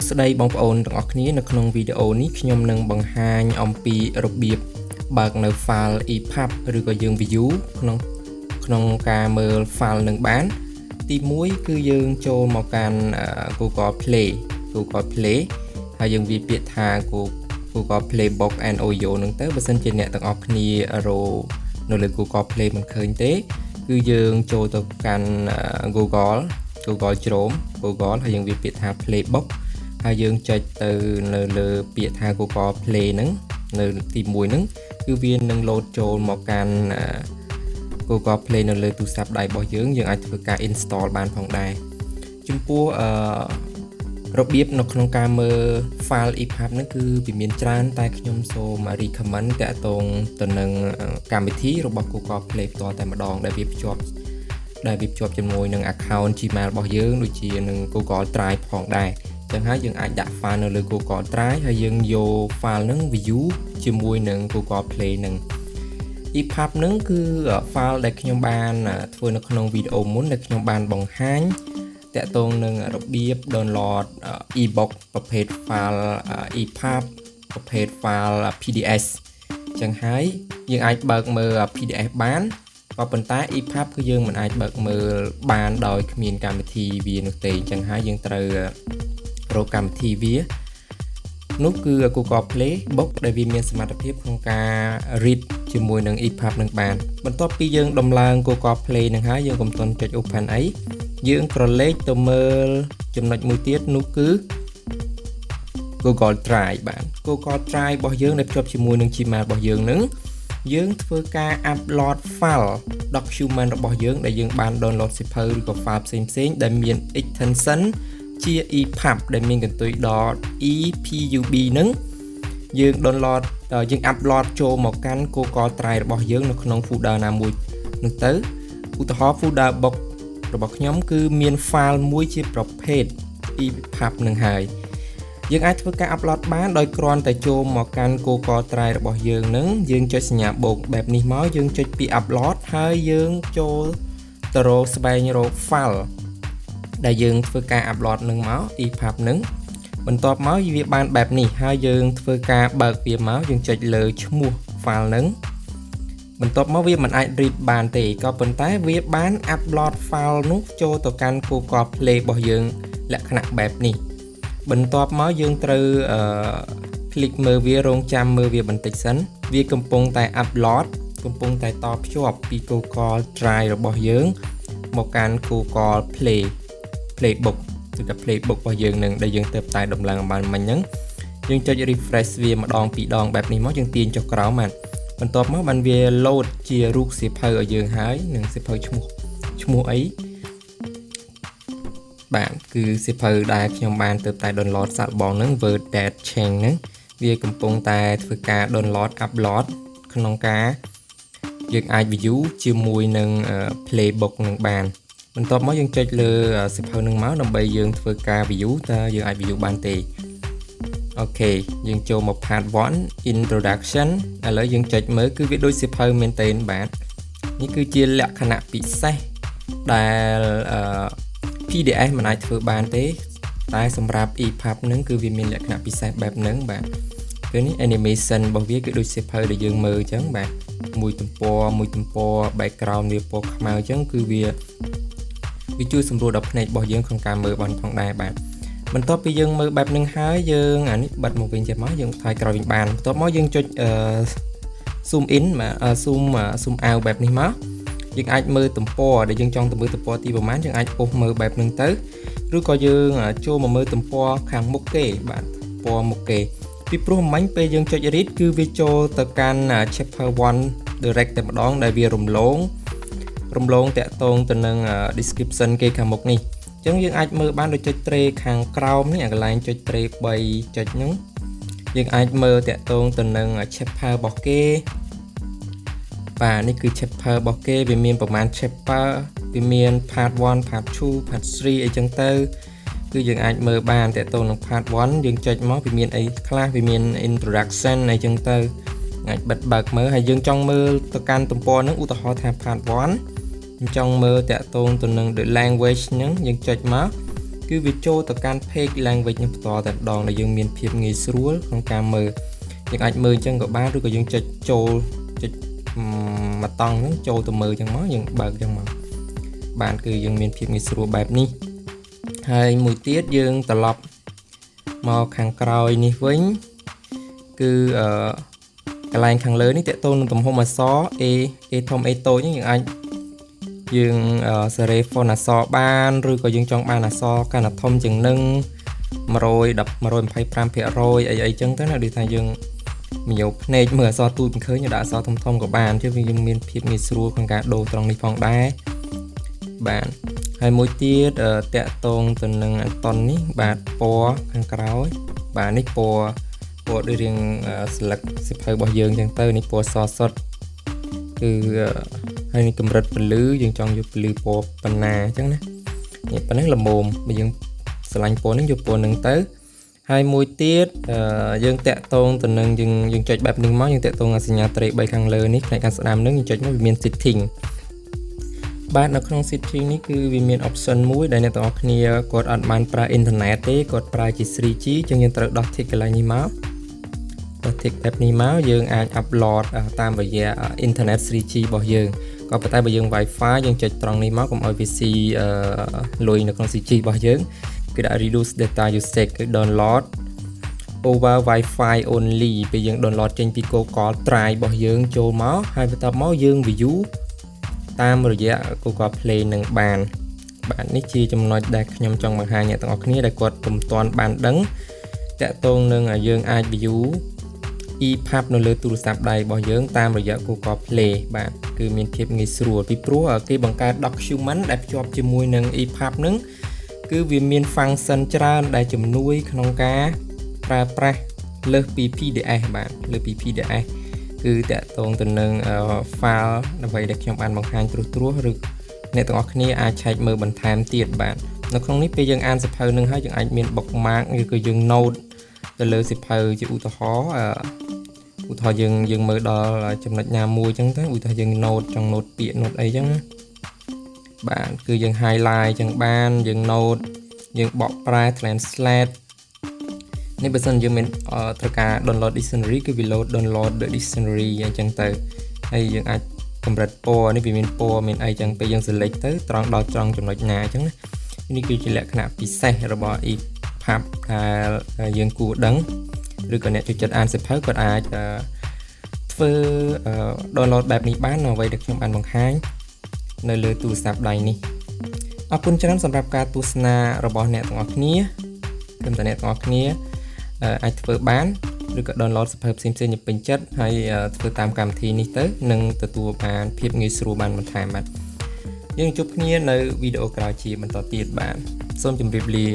ស្ដីបងប្អូនទាំងអស់គ្នានៅក្នុងវីដេអូនេះខ្ញុំនឹងបង្ហាញអំពីរបៀបបើកនៅ File EPUB ឬក៏យើង view ក្នុងការមើល file នឹងបានទី1គឺយើងចូលមកកាន់ Google Play ហើយយើងវាពាក្យថា Google Play Box and Audio នឹងទៅបើសិនជាអ្នកទាំងអស់គ្នារកនៅលើ Google Play មិនឃើញទេគឺយើងចូលទៅកាន់ Google Chrome ហើយយើងវាពាក្យថា Play Box ហើយយើងចុចទៅនៅលើពាក្យថា Google Play ហ្នឹងនៅទី1ហ្នឹងគឺវានឹង load ចូលមកកាន់ Google Play នៅលើទូរស័ព្ទដៃរបស់យើងអាចធ្វើការ install បានផងដែរចំពោះរបៀបនៅក្នុងការមើល file EPUB ហ្នឹងគឺវាមានច្រើនតែខ្ញុំសូម recommend តាក់ទងទៅនឹងកម្មវិធីរបស់ Google Play ផ្ទាល់តែម្ដងដែលវាភ្ជាប់ជាមួយនឹង account Gmail របស់យើងដូចជានឹង Google Drive ផងដែរអញ្ចឹងហើយយើងអាចដាក់ file នៅលើ Google Drive ហើយយើងយក file ហ្នឹង view ជាមួយនឹង Google Play ហ្នឹង EPUB ហ្នឹងគឺ file ដែលខ្ញុំបានធ្វើនៅក្នុងវីដេអូមុនដែលខ្ញុំបានបង្ហាញតាក់ទងនឹងរបៀប download ebook ប្រភេទ file EPUB ប្រភេទ file PDF អញ្ចឹងហើយយើងអាចបើកមើល PDF បានក៏ប៉ុន្តែ EPUB គឺយើងមិនអាចបើកមើលបានដោយគ្មានកម្មវិធីវានោះទេអញ្ចឹងហើយយើងត្រូវរកកម្មវិធីវានោះគឺ Google Play Box ដែលវាមានសមត្ថភាពក្នុងការ read ជាមួយនឹង EPUB នឹងបានបន្ទាប់ពីយើងដំឡើង Google Play នឹងហើយយើងកុំទាន់ចុច Open អីយើងក្រឡេកទៅមើលចំណុចមួយទៀតនោះគឺ Google Drive បាទ Google Drive របស់យើងដែលភ្ជាប់ជាមួយនឹង Gmail របស់យើងនឹងយើងធ្វើការ upload file document របស់យើងដែលយើងបាន download សៀវភៅឬក៏ file ផ្សេងៗដែលមាន extension ជា EPUB ដែលមានកន្ទុយ .epub ហ្នឹងយើង download យើង upload ចូលមកកាន់ Google Drive របស់យើងនៅក្នុង folder ណាមួយនោះទៅឧទាហរណ៍ folder box របស់ខ្ញុំគឺមាន file មួយជាប្រភេទ EPUB នឹងហើយយើងអាចធ្វើការ upload បានដោយគ្រាន់តែចូលមកកាន់ Google Drive របស់យើងនឹងយើងចុចសញ្ញាបូកបែបនេះមកយើងចុចពី upload ហើយយើងចូលទៅរកស្វែងរក file ដែលយើងធ្វើការ upload នឹងមក EPUB នឹងបន្ទាប់មកវាបានបែបនេះហើយយើងធ្វើការបើកវាមកយើងចុចលើឈ្មោះ file នឹងបន្ទាប់មកវាមិនអាច read បានទេក៏ប៉ុន្តែវាបាន upload file នោះចូលទៅកាន់ Google Play របស់យើងលក្ខណៈបែបនេះបន្ទាប់មកយើងត្រូវคลิกមើលវារងចាំមើលវាបន្តិចសិនវាកំពុងតែ upload កំពុងតែតភ្ជាប់ពី Google Drive របស់យើងមកកាន់ Google Playbook គឺថា Playbook របស់យើងនឹងដែលយើងទៅតែដំឡើងបានមិញហ្នឹងយើងចុច refresh វាម្ដងពីរដងបែបនេះមកយើងទាញចុះក្រោមបានបន្ទាប់មកបានវា load ជារូបសៀវភៅឲ្យយើងហើយនឹងសៀវភៅឈ្មោះអីបាទគឺសៀវភៅដែលខ្ញុំបានទៅតែ download សាកល្បងហ្នឹង Word Date Change ហ្នឹងវាកំពុងតែធ្វើការ download upload ក្នុងការយើងអាច view ជាមួយនឹង Playbook នឹងបានបន្ទាប់មកយើងចុចលើសៀវភៅនឹងមកដើម្បីយើងធ្វើការ view តើយើងអាច view បានទេអូខេយើងចូលមក part 1 introduction ឥឡូវយើងចុចមើលគឺវាដូចសៀវភៅមែនទេបាទនេះគឺជាលក្ខណៈពិសេសដែល PDF មិនអាចធ្វើបានទេតែសម្រាប់ EPUB ហ្នឹងគឺវាមានលក្ខណៈពិសេសបែបហ្នឹងបាទគឺនេះ animation របស់វាគឺដូចសៀវភៅដែលយើងមើលអញ្ចឹងបាទមួយទំព័រ background វាពណ៌ខ្មៅអញ្ចឹងគឺវាជួយសម្រួលដល់ភ្នែករបស់យើងក្នុងការមើលបានផងដែរបាទបន្ទាប់ពីយើងមើលបែបហ្នឹងហើយយើងអានេះបិទមកវិញចេះមកយើងថយក្រោយវិញបានបន្ទាប់មកយើងចុចzoom in បាទzoom out បែបនេះមកយើងអាចមើលទំព័រដែលយើងចង់ទៅមើលទំព័រទីប្រមាណយើងអាចពុះមើលបែបហ្នឹងទៅឬក៏យើងចូលមកមើលទំព័រខាងមុខគេបាទទំព័រមុខគេពីព្រោះមិញពេលយើងចុច read គឺវាចូលទៅកាន់ chapter 1 direct តែម្ដងដែលវារំលងតាក់ទងទៅនឹង description គេខាងមុខនេះអញ្ចឹងយើងអាចមើលបានដោយចុចត្រេខាងក្រោមនេះអាកន្លែងចុចត្រេ3ចុចហ្នឹងយើងអាចមើលតាក់ទងទៅនឹង chapter របស់គេបាទនេះគឺ chapter របស់គេវាមានប្រមាណ chapter វាមាន part 1 part 2 part 3អីចឹងទៅគឺយើងអាចមើលបានតាក់ទងនឹង part 1យើងចុចមកវាមានអីខ្លះវាមាន introduction អីចឹងទៅអាចបិទបើកមើលហើយយើងចង់មើលទៅកាន់ទំព័រហ្នឹងឧទាហរណ៍ថា part 1 ចង់មើលតាក់ទងទៅនឹង the language ហ្នឹងយើងចុចមក គឺវាចូលទៅកាន់ page language នឹងបន្តតែម្ដងដែលយើងមានភាពងាយស្រួលក្នុងការមើលយើងអាចមើលអញ្ចឹងក៏បានឬក៏យើងចុចចូលចុចមកតង់ហ្នឹងចូលទៅមើលអញ្ចឹងមកយើងបើកអញ្ចឹងមកបានគឺយើងមានភាពងាយស្រួលបែបនេះហើយមួយទៀតយើងត្រឡប់មកខាងក្រោយនេះវិញគឺកន្លែងខាងលើនេះតេតូននឹងទំហំអក្សរ A ធំ A តូចយើងអាចយើងសេរី font អក្សរបានឬក៏យើងចង់បានអក្សរកាន់តែធំជាងនឹង125% អីចឹងទៅណាដូចថាយើងញញោភ្នែកមើលអក្សរទូចមិនឃើញដាក់អក្សរធំក៏បានchứយើងមានភាពងាយស្រួលក្នុងការដូរត្រង់នេះផងដែរបាទហើយមួយទៀតតាក់ទងទៅនឹងអាតុននេះបាទពណ៌ខាងក្រោយបាទនេះពណ៌ដូចរៀងស្លឹកសិភៅរបស់យើងចឹងទៅនេះពណ៌សសុទ្ធគឺហើយនេះកម្រិតពន្លឺយើងចង់យកពន្លឺពណ៌បណ្ណាអញ្ចឹងណានេះប៉ុណ្ណឹងល្មមបើយើងស្រឡាញ់ពណ៌ហ្នឹងយកពណ៌ហ្នឹងទៅហើយមួយទៀតយើងតាក់ទងទៅនឹងយើងចុចបែបនេះមកយើងតាក់ទងសញ្ញាត្រី3ខាងលើនេះផ្នែកខាងស្ដាំហ្នឹងយើងចុចមកវាមាន setting បាទនៅក្នុង setting នេះគឺវាមាន option មួយដែលអ្នកទាំងអស់គ្នាគាត់អត់បានប្រើ internet ទេគាត់ប្រើជា 3G អញ្ចឹងយើងត្រូវដោះ tick កន្លែងនេះមកដោះ tick បែបនេះមកយើងអាច upload តាមរយៈ internet 3G របស់យើងក៏ប៉ុន្តែបើយើង Wi-Fi យើងចុចត្រង់នេះមកកុំឲ្យវាស៊ីលុយនៅក្នុង 3G របស់យើងគឺដាក់ reduce data usage គឺ download over Wi-Fi only ពេលយើង download ចេញពី Google Drive របស់យើងចូលមកហើយបន្ទាប់មកយើង view តាមរយៈ Google Play នឹងបានបាទនេះជាចំណុចដែលខ្ញុំចង់បង្ហាញអ្នកទាំងអស់គ្នាដែលគាត់ពុំទាន់បានដឹងតាក់ទងនឹងយើងអាច view EPUB នៅលើទូរស័ព្ទដៃរបស់យើងតាមរយៈ Google Play បាទគឺមានភាពងាយស្រួលពីព្រោះគេបង្កើត document ដែលភ្ជាប់ជាមួយនឹង EPUB ហ្នឹងគឺវាមាន function ច្រើនដែលជំនួយក្នុងការប្រើប្រាស់លើសពី PDF បាទលើសពី PDF គឺតាក់ទងទៅនឹង file ដើម្បីដែលខ្ញុំបានបង្ហាញត្រួសឬអ្នកទាំងអស់គ្នាអាចឆែកមើលបន្ថែមទៀតបាទនៅក្នុងនេះពេលយើងអានសៀវភៅនឹងហើយយើងអាចមាន bookmark ឬក៏យើង note ទៅលើសៀវភៅជាឧទាហរណ៍យើងមើលដល់ចំណុចណាមួយអញ្ចឹងទៅឧទាហរណ៍យើង note ចង់ note ពាក្យ note អីអញ្ចឹងបាទគឺយើង highlight អញ្ចឹងបានយើង note យើងបកប្រែ translate នេះបើសិនយើងមានត្រូវការ download dictionary គឺវា download the dictionary អញ្ចឹងទៅហើយយើងអាចកម្រិតពណ៌នេះវាមានពណ៌មានអីអញ្ចឹងពេលយើង select ទៅត្រង់ដល់ត្រង់ចំណុចណាអញ្ចឹងនេះគឺជាលក្ខណៈពិសេសរបស់ EPUB ដែលយើងគួរដឹងឬក៏អ្នកចូលចិត្តអានសៀវភៅគាត់អាចធ្វើ download បែបនេះបាននៅអ្វីដែលខ្ញុំបានបង្ហាញនៅលើទូរស័ព្ទដៃនេះអរគុណច្រើនសម្រាប់ការទស្សនារបស់អ្នកទាំងអស់គ្នាខ្ញុំតែអ្នកទាំងអស់គ្នាអាចធ្វើបានឬក៏ download សៀវភៅផ្សេងៗទៅពេញចិត្តហើយធ្វើតាមកម្មវិធីនេះទៅនឹងទទួលបានភាពងាយស្រួលបានបន្ថែមបាទយើងជួបគ្នានៅវីដេអូក្រោយជាបន្តទៀតបាទសូមជម្រាបលា